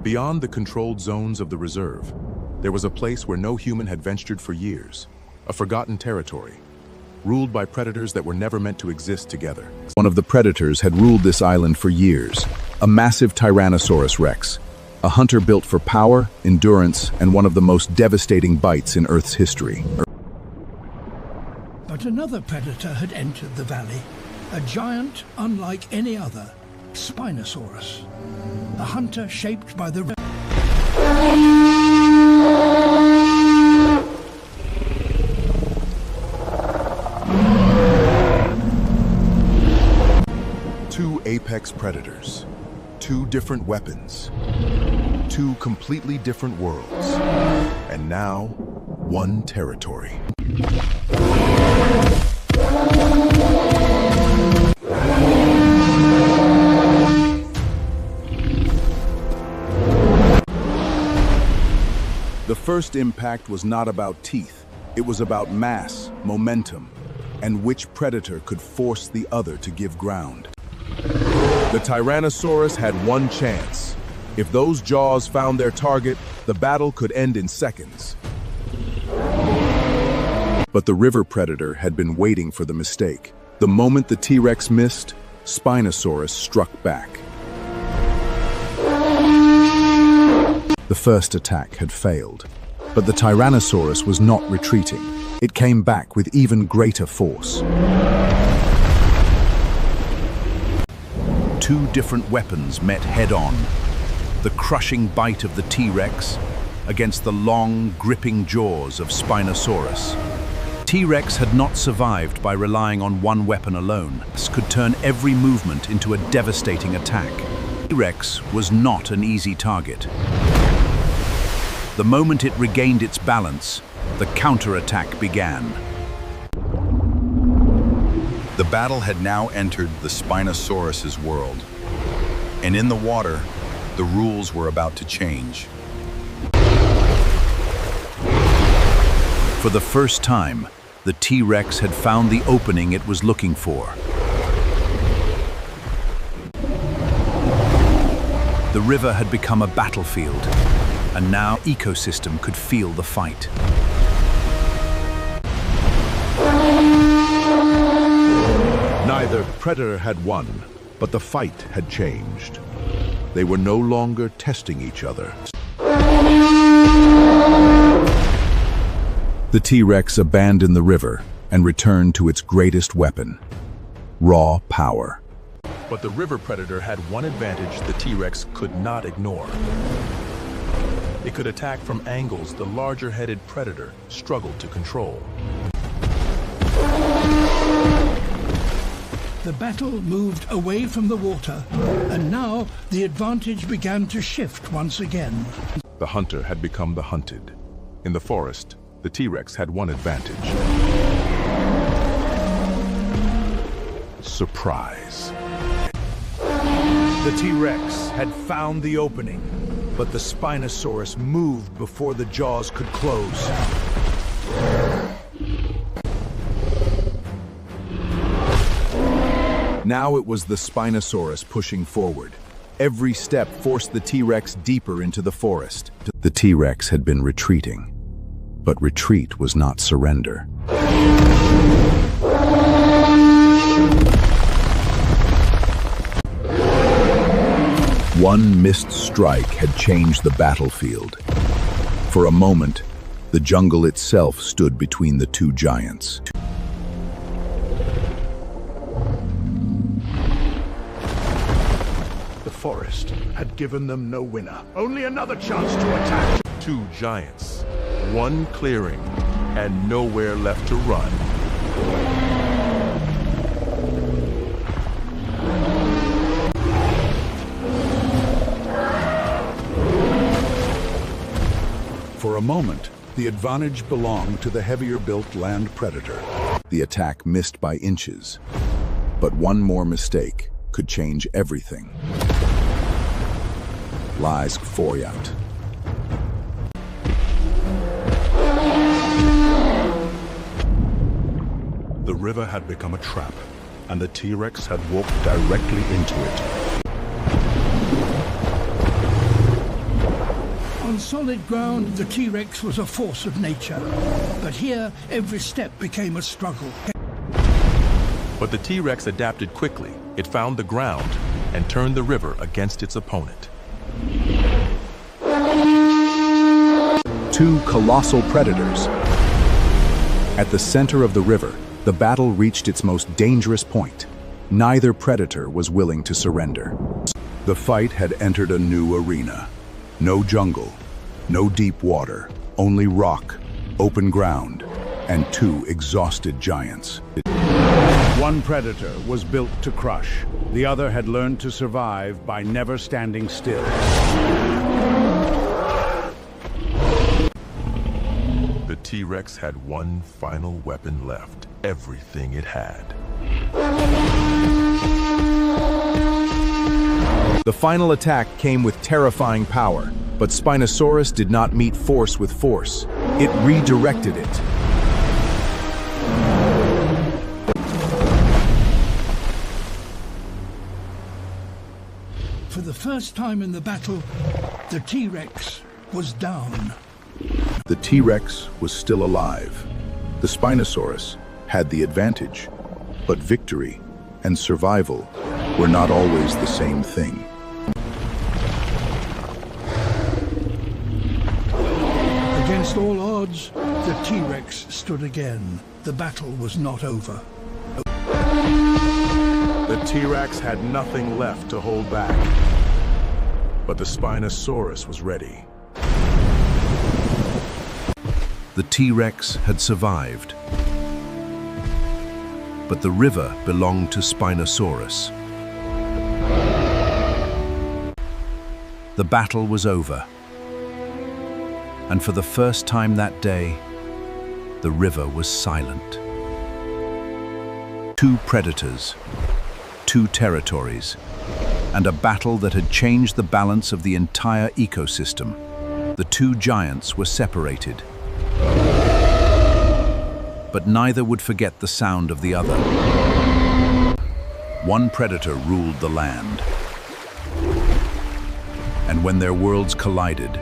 Beyond the controlled zones of the reserve, there was a place where no human had ventured for years, a forgotten territory, ruled by predators that were never meant to exist together. One of the predators had ruled this island for years, a massive Tyrannosaurus Rex, a hunter built for power, endurance, and one of the most devastating bites in Earth's history. But another predator had entered the valley, a giant unlike any other, Spinosaurus, a hunter shaped by the Two apex predators, two different weapons, two completely different worlds, and now one territory. The first impact was not about teeth. It was about mass, momentum, and which predator could force the other to give ground. The Tyrannosaurus had one chance. If those jaws found their target, the battle could end in seconds. But the river predator had been waiting for the mistake. The moment the T-Rex missed, Spinosaurus struck back. The first attack had failed, but the Tyrannosaurus was not retreating. It came back with even greater force. Two different weapons met head-on. The crushing bite of the T-Rex against the long, gripping jaws of Spinosaurus. T-Rex had not survived by relying on one weapon alone. This could turn every movement into a devastating attack. T-Rex was not an easy target. The moment it regained its balance, the counterattack began. The battle had now entered the Spinosaurus's world, and in the water, the rules were about to change. For the first time, the T-Rex had found the opening it was looking for. The river had become a battlefield, and now the ecosystem could feel the fight. Neither predator had won, but the fight had changed. They were no longer testing each other. The T-Rex abandoned the river and returned to its greatest weapon, raw power. But the river predator had one advantage the T-Rex could not ignore. It could attack from angles the larger-headed predator struggled to control. The battle moved away from the water, and now the advantage began to shift once again. The hunter had become the hunted. In the forest, the T-Rex had one advantage. Surprise. The T-Rex had found the opening, but the Spinosaurus moved before the jaws could close. Now it was the Spinosaurus pushing forward. Every step forced the T-Rex deeper into the forest. The T-Rex had been retreating, but retreat was not surrender. One missed strike had changed the battlefield. For a moment, the jungle itself stood between the two giants. The forest had given them no winner. Only another chance to attack. Two giants, one clearing, and nowhere left to run. For a moment, the advantage belonged to the heavier-built land predator. The attack missed by inches, but one more mistake could change everything. Lies vooruit. The river had become a trap, and the T-Rex had walked directly into it. On solid ground, the T-Rex was a force of nature. But here, every step became a struggle. But the T-Rex adapted quickly. It found the ground and turned the river against its opponent. Two colossal predators. At the center of the river, the battle reached its most dangerous point. Neither predator was willing to surrender. The fight had entered a new arena. No jungle, no deep water, only rock, open ground, and two exhausted giants. One predator was built to crush. The other had learned to survive by never standing still. The T-Rex had one final weapon left, everything it had. The final attack came with terrifying power, but Spinosaurus did not meet force with force. It redirected it. For the first time in the battle, the T-Rex was down. The T-Rex was still alive. The Spinosaurus had the advantage, but victory and survival were not always the same thing. Against all odds, the T-Rex stood again. The battle was not over. The T-Rex had nothing left to hold back. But the Spinosaurus was ready. The T-Rex had survived, but the river belonged to Spinosaurus. The battle was over, and for the first time that day, the river was silent. Two predators, two territories, and a battle that had changed the balance of the entire ecosystem. The two giants were separated, but neither would forget the sound of the other. One predator ruled the land, and when their worlds collided,